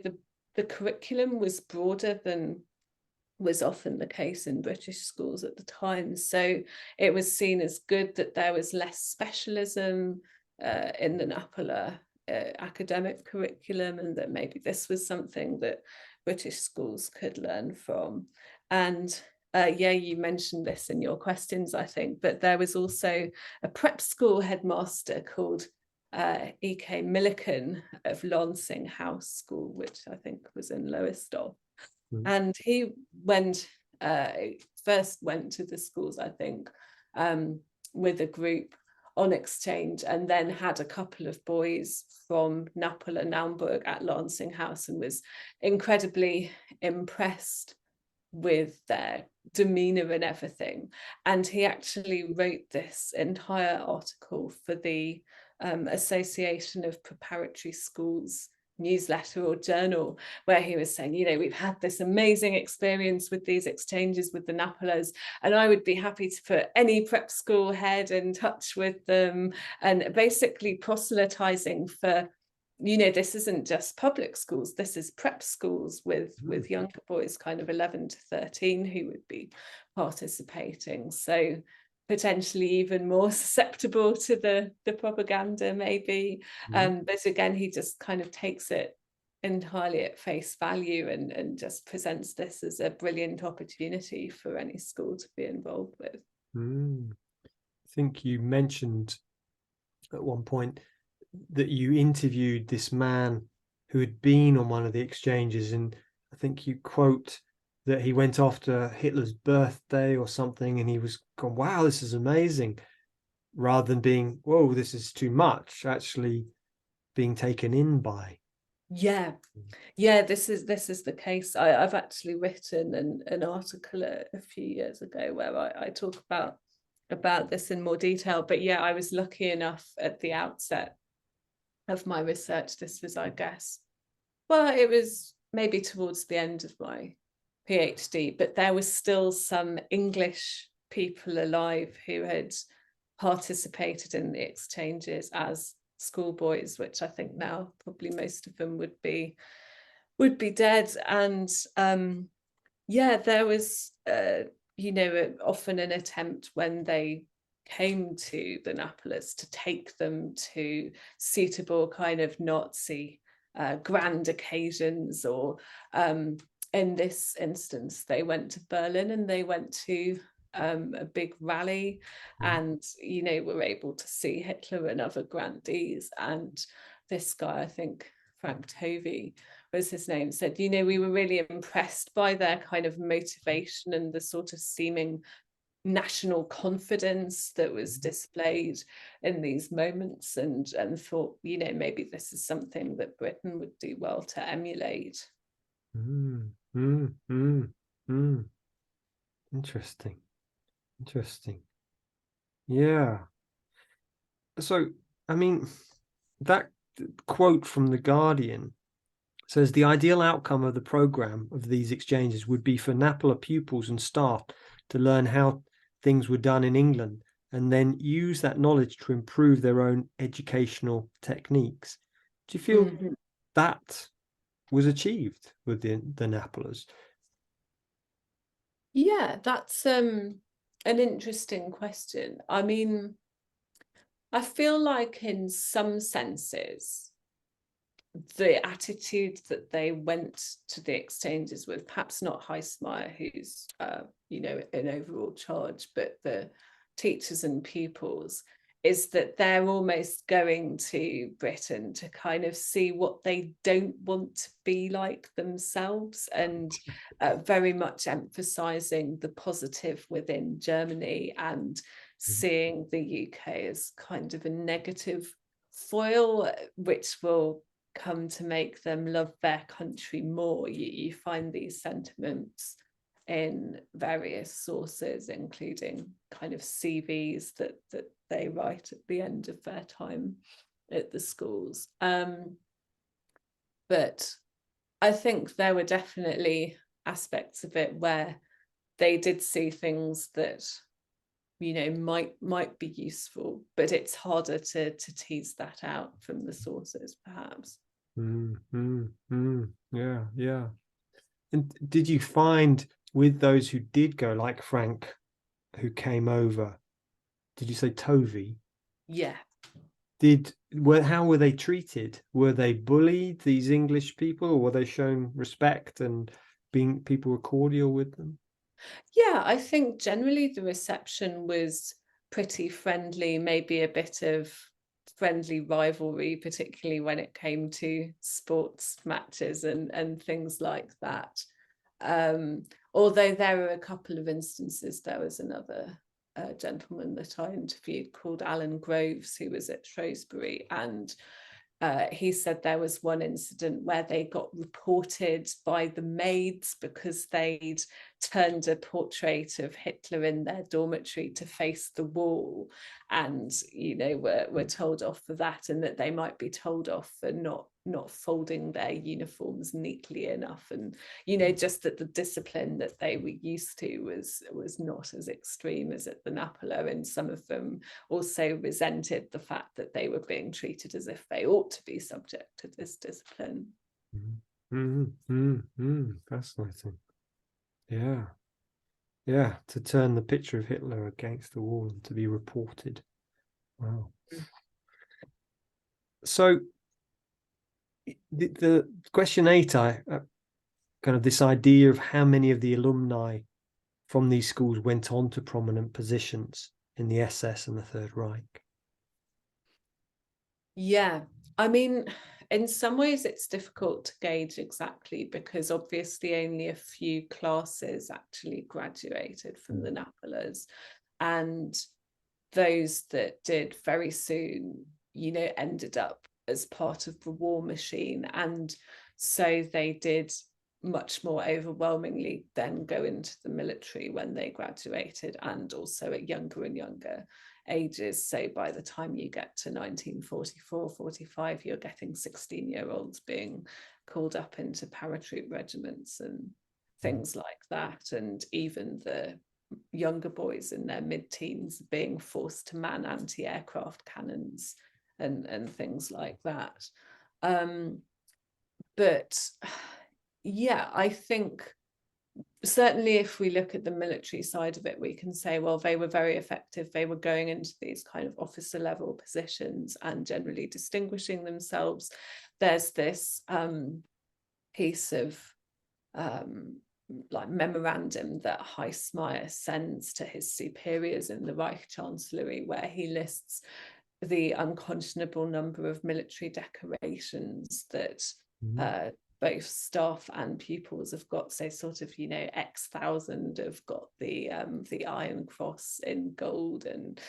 the curriculum was broader than was often the case in British schools at the time. So it was seen as good that there was less specialism in the Napola academic curriculum, and that maybe this was something that British schools could learn from. And yeah, you mentioned this in your questions, I think, but there was also a prep school headmaster called E.K. Milliken of Lancing House School, which I think was in Lowestoft. And he first went to the schools, I think, with a group on exchange, and then had a couple of boys from Napola, Naumburg at Lancing House, and was incredibly impressed with their demeanor and everything. And he actually wrote this entire article for the Association of Preparatory Schools newsletter or journal, where he was saying, you know, we've had this amazing experience with these exchanges with the Napolas, and I would be happy to put any prep school head in touch with them, and basically proselytizing for, you know, this isn't just public schools, this is prep schools with younger boys, kind of 11 to 13, who would be participating. So potentially even more susceptible to the propaganda, maybe. But again, he just kind of takes it entirely at face value and just presents this as a brilliant opportunity for any school to be involved with. I think you mentioned at one point that you interviewed this man who had been on one of the exchanges, and I think you quote that he went after Hitler's birthday or something, and he was going, wow, this is amazing, rather than being, whoa, this is too much, actually being taken in by. Yeah, this is the case. I've actually written an article a few years ago where I talk about this in more detail. But yeah, I was lucky enough at the outset of my research. This was, I guess, well, it was maybe towards the end of my PhD, but there was still some English people alive who had participated in the exchanges as schoolboys, which I think now probably most of them would be dead. And yeah, there was you know, often an attempt when they came to the Napolas to take them to suitable kind of Nazi grand occasions, or in this instance they went to Berlin and they went to a big rally, and you know, were able to see Hitler and other grandees. And this guy, I think Frank Tovey was his name, said, you know, we were really impressed by their kind of motivation and the sort of seeming national confidence that was displayed in these moments, and thought, you know, maybe this is something that Britain would do well to emulate. Interesting. Yeah. So, I mean, that quote from The Guardian says the ideal outcome of the program of these exchanges would be for Napola pupils and staff to learn how things were done in England and then use that knowledge to improve their own educational techniques. Do you feel that was achieved with the Napolas? Yeah, that's an interesting question. I mean, I feel like in some senses, the attitude that they went to the exchanges with, perhaps not Heismeyer, who's you know, in overall charge, but the teachers and pupils, is that they're almost going to Britain to kind of see what they don't want to be like themselves, and very much emphasizing the positive within Germany, and seeing the UK as kind of a negative foil, which will come to make them love their country more. You find these sentiments in various sources, including kind of CVs that they write at the end of their time at the schools. But I think there were definitely aspects of it where they did see things that, you know, might be useful, but it's harder to tease that out from the sources, perhaps. Yeah. And did you find with those who did go, like Frank, who came over, did you say Tovey? Yeah. How were they treated? Were they bullied, these English people, or were they shown respect and people were cordial with them? Yeah, I think generally the reception was pretty friendly, maybe a bit of friendly rivalry, particularly when it came to sports matches and things like that. Although there were a couple of instances. There was another gentleman that I interviewed called Alan Groves, who was at Shrewsbury, and he said there was one incident where they got reported by the maids because they'd turned a portrait of Hitler in their dormitory to face the wall, and, you know, were told off for that, and that they might be told off for not folding their uniforms neatly enough, and, you know, just that the discipline that they were used to was not as extreme as at the Napola, and some of them also resented the fact that they were being treated as if they ought to be subject to this discipline. Fascinating. Yeah, to turn the picture of Hitler against the wall and to be reported. Wow. So the question 8, kind of this idea of how many of the alumni from these schools went on to prominent positions in the SS and the Third Reich. Yeah, I mean, in some ways it's difficult to gauge exactly, because obviously only a few classes actually graduated from the Napolas, and those that did very soon, you know, ended up as part of the war machine, and so they did much more overwhelmingly then go into the military when they graduated, and also at younger and younger ages. So by the time you get to 1944, 45, you're getting 16-year-olds being called up into paratroop regiments and things like that, and even the younger boys in their mid-teens being forced to man anti-aircraft cannons and things like that. But yeah, I think certainly if we look at the military side of it, we can say, well, they were very effective. They were going into these kind of officer level positions and generally distinguishing themselves. There's this piece of like memorandum that Heissmeyer sends to his superiors in the Reich Chancellery, where he lists the unconscionable number of military decorations that both staff and pupils have got. So sort of, you know, X thousand have got the Iron Cross in gold, and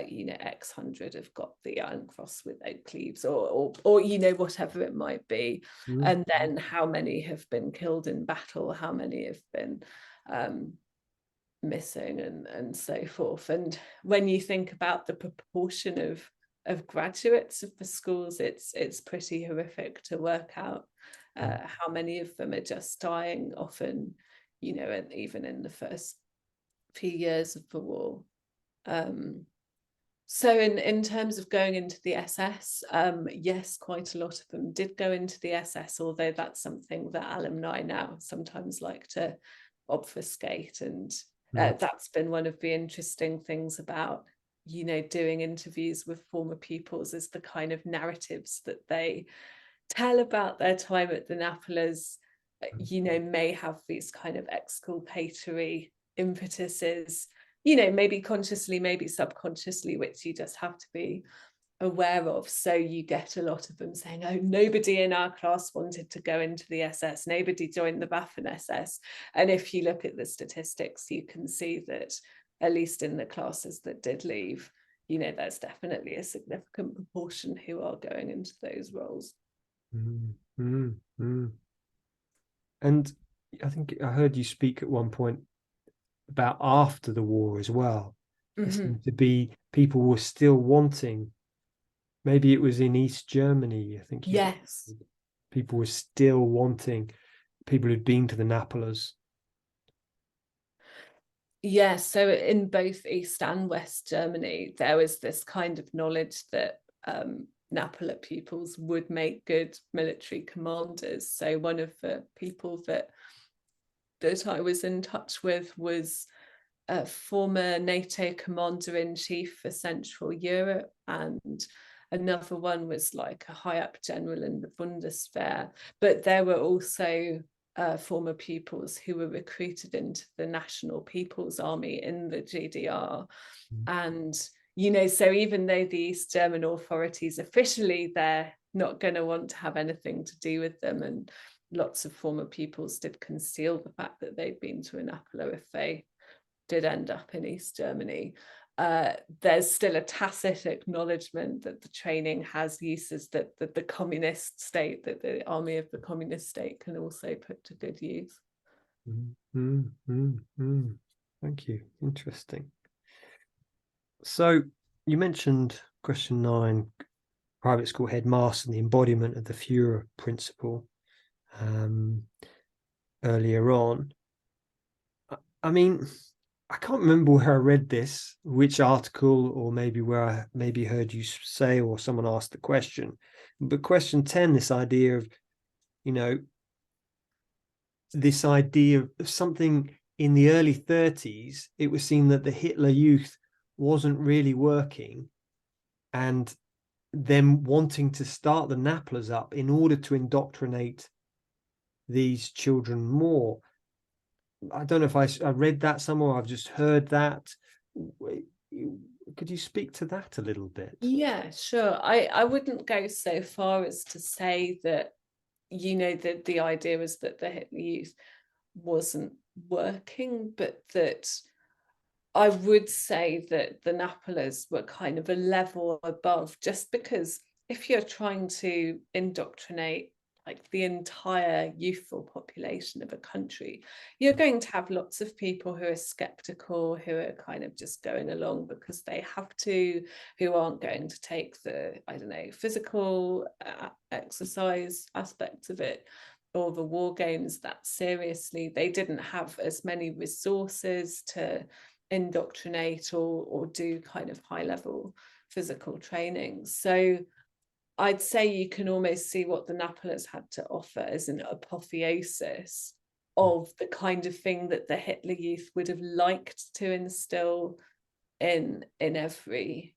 you know, X hundred have got the Iron Cross with oak leaves, or you know, whatever it might be. And then how many have been killed in battle, how many have been missing, and so forth. And when you think about the proportion of graduates of the schools, it's pretty horrific to work out how many of them are just dying, often, you know, and even in the first few years of the war. So in terms of going into the SS, yes, quite a lot of them did go into the SS, although that's something that alumni now sometimes like to obfuscate. And that's been one of the interesting things about, you know, doing interviews with former pupils, is the kind of narratives that they tell about their time at the Napolas, you know, may have these kind of exculpatory impetuses, you know, maybe consciously, maybe subconsciously, which you just have to be aware of. So you get a lot of them saying, oh, nobody in our class wanted to go into the SS, nobody joined the Waffen SS. And if you look at the statistics, you can see that at least in the classes that did leave, you know, there's definitely a significant proportion who are going into those roles. Mm, mm, mm. And I think I heard you speak at one point about after the war as well. There Mm-hmm. seemed to be people were still wanting, maybe it was in East Germany, I think you Yes. people were still wanting people who'd been to the Napolas. Yeah, so in both East and West Germany, there was this kind of knowledge that Napola pupils would make good military commanders. So one of the people that I was in touch with was a former NATO commander-in-chief for Central Europe, and another one was like a high-up general in the Bundeswehr. But there were also former pupils who were recruited into the National People's Army in the GDR. And, you know, so even though the East German authorities officially, they're not going to want to have anything to do with them, and lots of former pupils did conceal the fact that they'd been to Napola if they did end up in East Germany. There's still a tacit acknowledgement that the training has uses that the communist state, that the army of the communist state can also put to good use. Mm, mm, mm, mm. Thank you. Interesting. So you mentioned question 9, private school headmaster and the embodiment of the Führer principle earlier on. I mean, I can't remember where I read this, which article, or maybe where I maybe heard you say, or someone asked the question. But question 10, this idea of, you know, this idea of something in the early 30s, it was seen that the Hitler Youth wasn't really working, and them wanting to start the Napolas up in order to indoctrinate these children more. I don't know if I read that somewhere, I've just heard that. Could you speak to that a little bit? Yeah, sure. I wouldn't go so far as to say that, you know, that the idea was that the Hitler Youth wasn't working, but that I would say that the Napolas were kind of a level above, just because if you're trying to indoctrinate like the entire youthful population of a country, you're going to have lots of people who are skeptical, who are kind of just going along because they have to, who aren't going to take the, I don't know, physical exercise aspects of it or the war games that seriously. They didn't have as many resources to indoctrinate or do kind of high level physical training. So I'd say you can almost see what the Napolas had to offer as an apotheosis of the kind of thing that the Hitler Youth would have liked to instill in every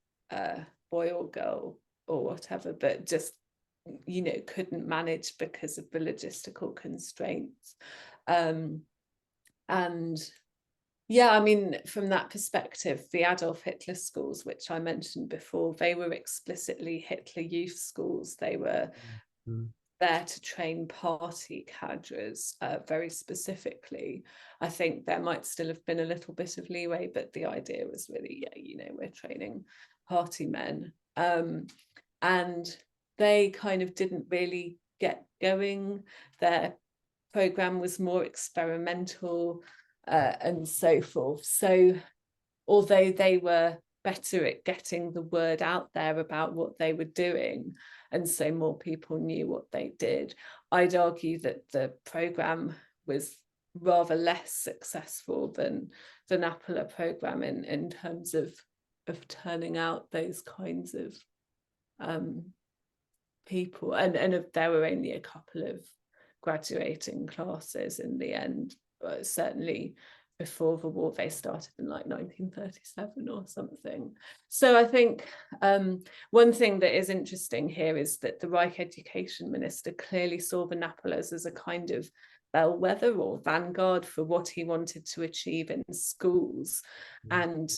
boy or girl or whatever, but just, you know, couldn't manage because of the logistical constraints. And yeah, I mean, from that perspective, the Adolf Hitler schools, which I mentioned before, they were explicitly Hitler Youth schools. They were there to train party cadres very specifically. I think there might still have been a little bit of leeway, but the idea was really, yeah, you know, we're training party men. And they kind of didn't really get going. Their program was more experimental and so forth. So although they were better at getting the word out there about what they were doing, and so more people knew what they did, I'd argue that the program was rather less successful than the Napola program in terms of turning out those kinds of people. And there were only a couple of graduating classes in the end, but certainly before the war they started in like 1937 or something. So I think one thing that is interesting here is that the Reich education minister clearly saw the Napolas as a kind of bellwether or vanguard for what he wanted to achieve in schools. And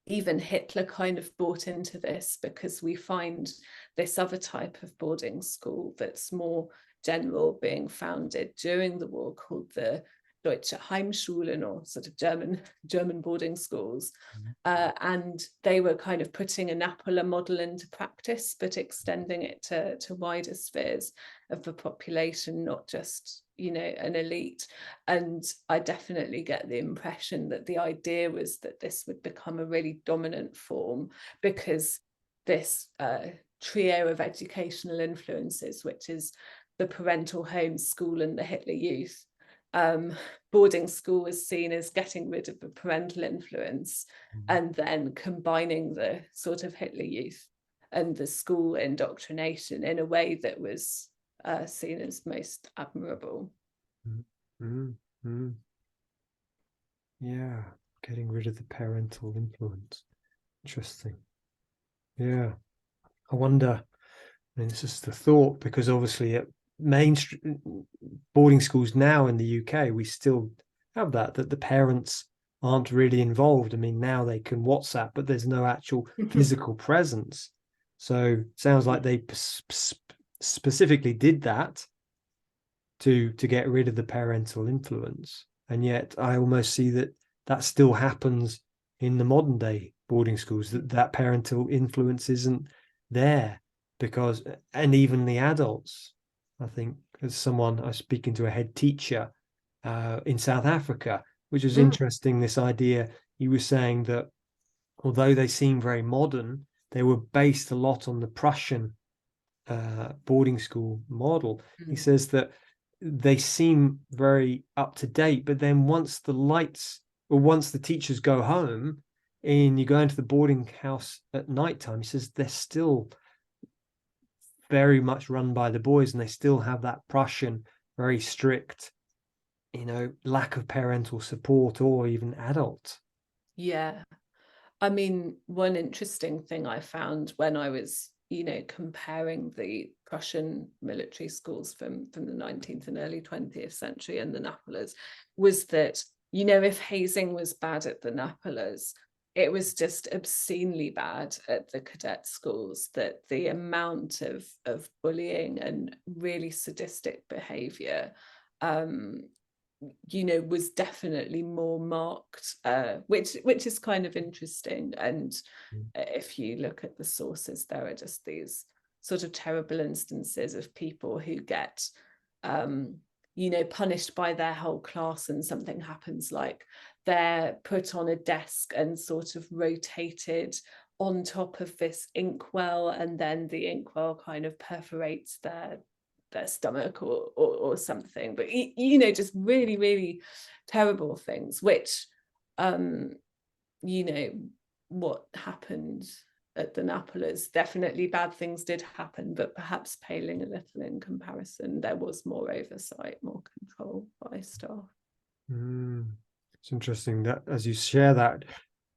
even Hitler kind of bought into this, because we find this other type of boarding school that's more general being founded during the war called the Deutsche Heimschulen, or sort of German boarding schools. And they were kind of putting a Napola model into practice, but extending it to wider spheres of the population, not just, you know, an elite. And I definitely get the impression that the idea was that this would become a really dominant form, because this trio of educational influences, which is the parental home, school, and the Hitler Youth. Boarding school was seen as getting rid of the parental influence, and then combining the sort of Hitler Youth and the school indoctrination in a way that was seen as most admirable. Yeah, getting rid of the parental influence. Interesting. Yeah, I wonder, I mean, this is the thought, because obviously at mainstream boarding schools now in the UK, we still have that the parents aren't really involved. I mean, now they can WhatsApp, but there's no actual physical presence. So it sounds like they specifically did that to get rid of the parental influence. And yet I almost see that still happens in the modern day boarding schools, that parental influence isn't there, because, and even the adults, I think, as someone, I was speaking to a head teacher in South Africa, which was interesting, this idea. He was saying that although they seem very modern, they were based a lot on the Prussian boarding school model. He says that they seem very up to date, but then once the lights, or once the teachers go home and you go into the boarding house at nighttime, he says they're still very much run by the boys, and they still have that Prussian, very strict, you know, lack of parental support or even adult. Yeah. I mean, one interesting thing I found when I was, you know, comparing the Prussian military schools from the 19th and early 20th century and the Napolas, was that, you know, if hazing was bad at the Napolas, it was just obscenely bad at the cadet schools, that the amount of bullying and really sadistic behavior, you know, was definitely more marked, which is kind of interesting. And if you look at the sources, there are just these sort of terrible instances of people who get, you know, punished by their whole class, and something happens, like they're put on a desk and sort of rotated on top of this inkwell, and then the inkwell kind of perforates their stomach or something. But you know, just really, really terrible things, which you know, what happened at the Napolas, definitely bad things did happen, but perhaps paling a little in comparison. There was more oversight, more control by staff. It's interesting that, as you share that,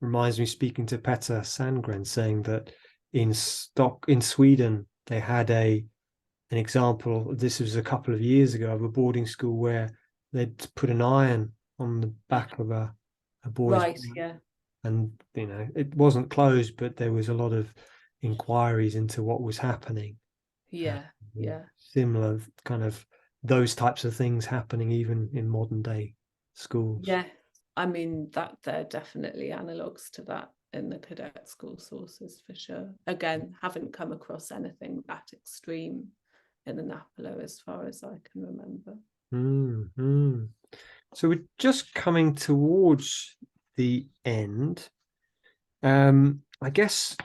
reminds me speaking to Petter Sandgren, saying that in Sweden they had an example. This was a couple of years ago, of a boarding school where they'd put an iron on the back of a boy's right, yeah. And, you know, it wasn't closed, but there was a lot of inquiries into what was happening. Yeah. Similar kind of those types of things happening even in modern day schools. Yeah, I mean, that there are definitely analogues to that in the cadet school sources, for sure. Again, haven't come across anything that extreme in the Napola as far as I can remember. So we're just coming towards the end. I guess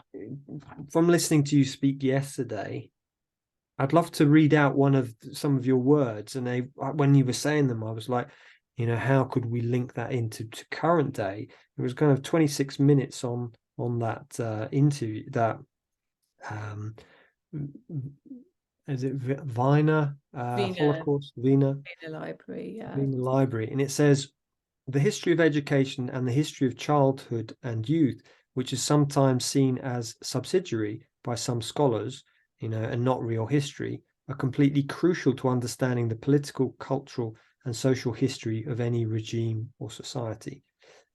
from listening to you speak yesterday, I'd love to read out some of your words. And when you were saying them, I was like, you know, how could we link that into current day? It was kind of 26 minutes on that interview, that is it Wiener Holocaust, Wiener Library, yeah. Wiener Library, and it says, the history of education and the history of childhood and youth, which is sometimes seen as subsidiary by some scholars, you know, and not real history, are completely crucial to understanding the political, cultural, and social history of any regime or society.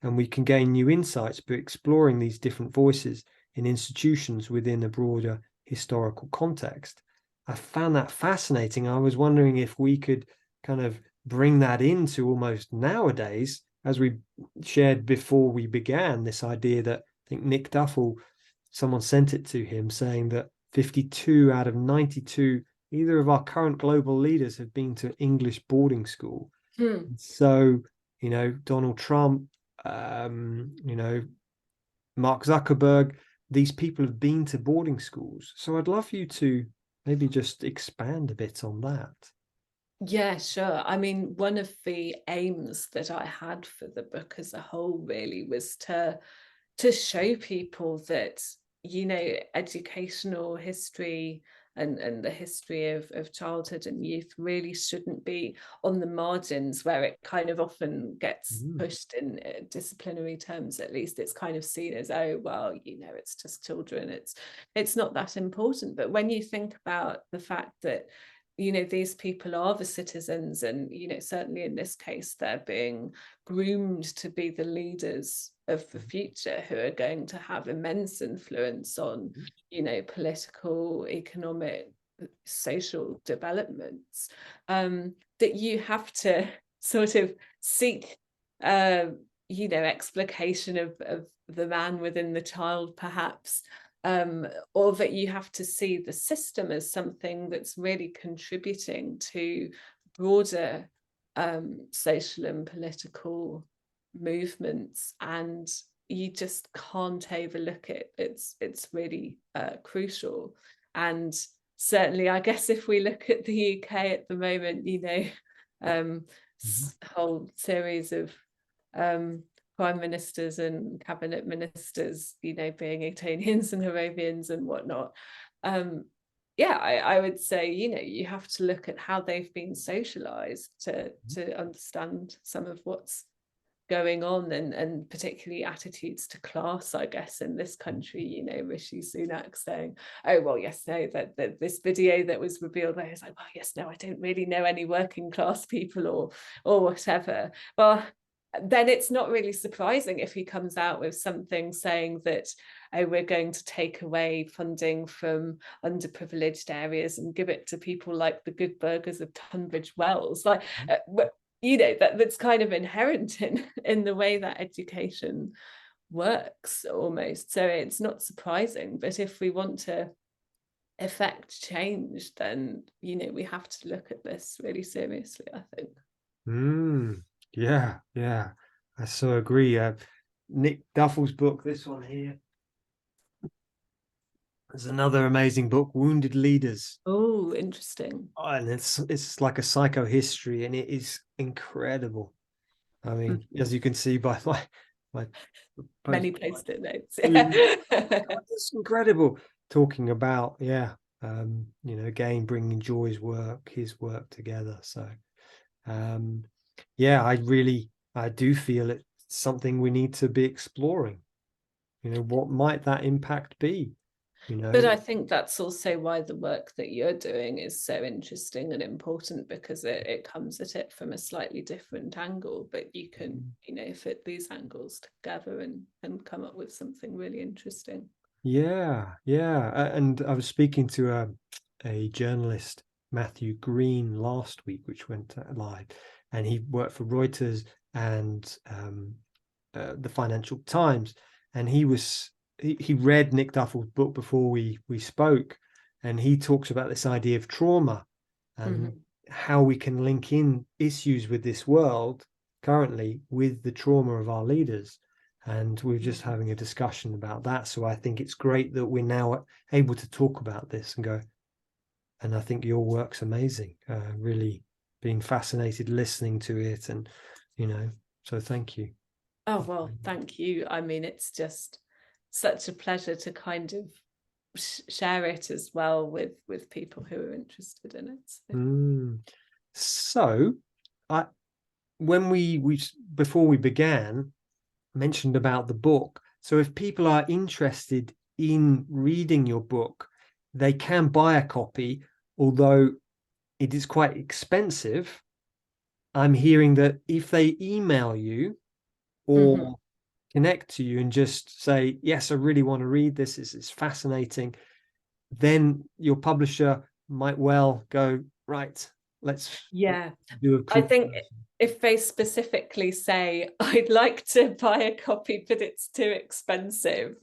And we can gain new insights by exploring these different voices in institutions within a broader historical context. I found that fascinating. I was wondering if we could kind of bring that into almost nowadays, as we shared before we began, this idea that I think Nick Duffel, someone sent it to him saying that 52 out of 92 either of our current global leaders have been to English boarding school. So, Donald Trump, Mark Zuckerberg, these people have been to boarding schools. So I'd love you to maybe just expand a bit on that. Yeah, sure. I mean, one of the aims that I had for the book as a whole really was to show people that, educational history and the history of childhood and youth really shouldn't be on the margins, where it kind of often gets pushed in disciplinary terms. At least it's kind of seen as, oh, well, it's just children, it's not that important. But when you think about the fact that these people are the citizens, and certainly in this case they're being groomed to be the leaders of the future, who are going to have immense influence on political, economic, social developments, that you have to sort of seek explication of the man within the child, perhaps, or that you have to see the system as something that's really contributing to broader social and political movements, and you just can't overlook it. It's really crucial. And certainly, I guess, if we look at the UK at the moment, whole series of prime ministers and cabinet ministers, being Etonians and Moravians and whatnot. I would say, you have to look at how they've been socialized to understand some of what's going on, and particularly attitudes to class, I guess, in this country. Rishi Sunak saying, oh, well, yes, no, that this video that was revealed there is like, well, yes, no, I don't really know any working class people or whatever. Well, then it's not really surprising if he comes out with something saying that, oh, we're going to take away funding from underprivileged areas and give it to people like the good burgers of Tunbridge Wells. Like, that's kind of inherent in the way that education works, almost. So it's not surprising. But if we want to effect change, then we have to look at this really seriously, I think. Yeah, I so agree. Nick Duffel's book, this one here, there's another amazing book, Wounded Leaders. Oh, interesting. And it's like a psychohistory, and it is incredible. I mean, as you can see by my many post-it notes. It's incredible, talking about again bringing his work together. So I do feel it's something we need to be exploring. What might that impact be? But I think that's also why the work that you're doing is so interesting and important, because it comes at it from a slightly different angle, but you can fit these angles together and come up with something really interesting. Yeah. And I was speaking to a journalist, Matthew Green, last week, which went live, and he worked for Reuters and the Financial Times, and he read Nick Duffel's book before we spoke, and he talks about this idea of trauma and how we can link in issues with this world currently with the trauma of our leaders. And we're just having a discussion about that. So I think it's great that we're now able to talk about this and go, and I think your work's amazing. Really being fascinated listening to it, and so thank you. Oh, well, thank you. I mean, it's just such a pleasure to kind of share it as well with people who are interested in it. So when we before we began, mentioned about the book. So if people are interested in reading your book, they can buy a copy, although it is quite expensive. I'm hearing that if they email you or connect to you and just say, yes, I really want to read this, it's fascinating, then your publisher might well go, right, let's Yeah, do a I quick think version. if they specifically say, I'd like to buy a copy, but it's too expensive,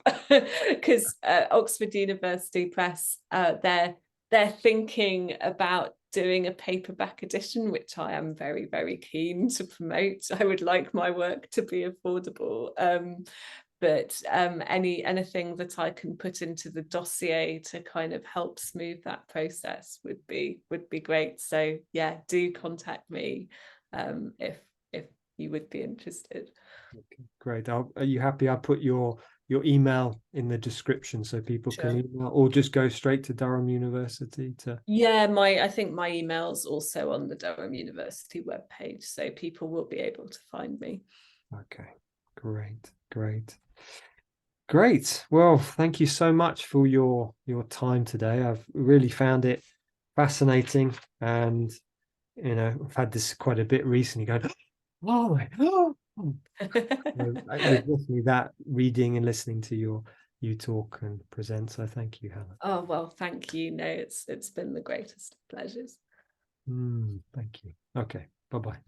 because Oxford University Press, they're thinking about doing a paperback edition, which I am very, very keen to promote. I would like my work to be affordable. But anything that I can put into the dossier to kind of help smooth that process would be great. So yeah, do contact me if you would be interested. Okay, great. Are you happy I put your email in the description so people can Sure. email, or just go straight to Durham University to? Yeah, I think my email's also on the Durham University webpage, so people will be able to find me. Okay, great. Well, thank you so much for your time today. I've really found it fascinating, and I've had this quite a bit recently. Going, oh my God. There's definitely that reading and listening to you talk and present. So thank you, Helen. Oh, well, thank you. No, it's been the greatest of pleasures. Thank you. Okay, bye-bye.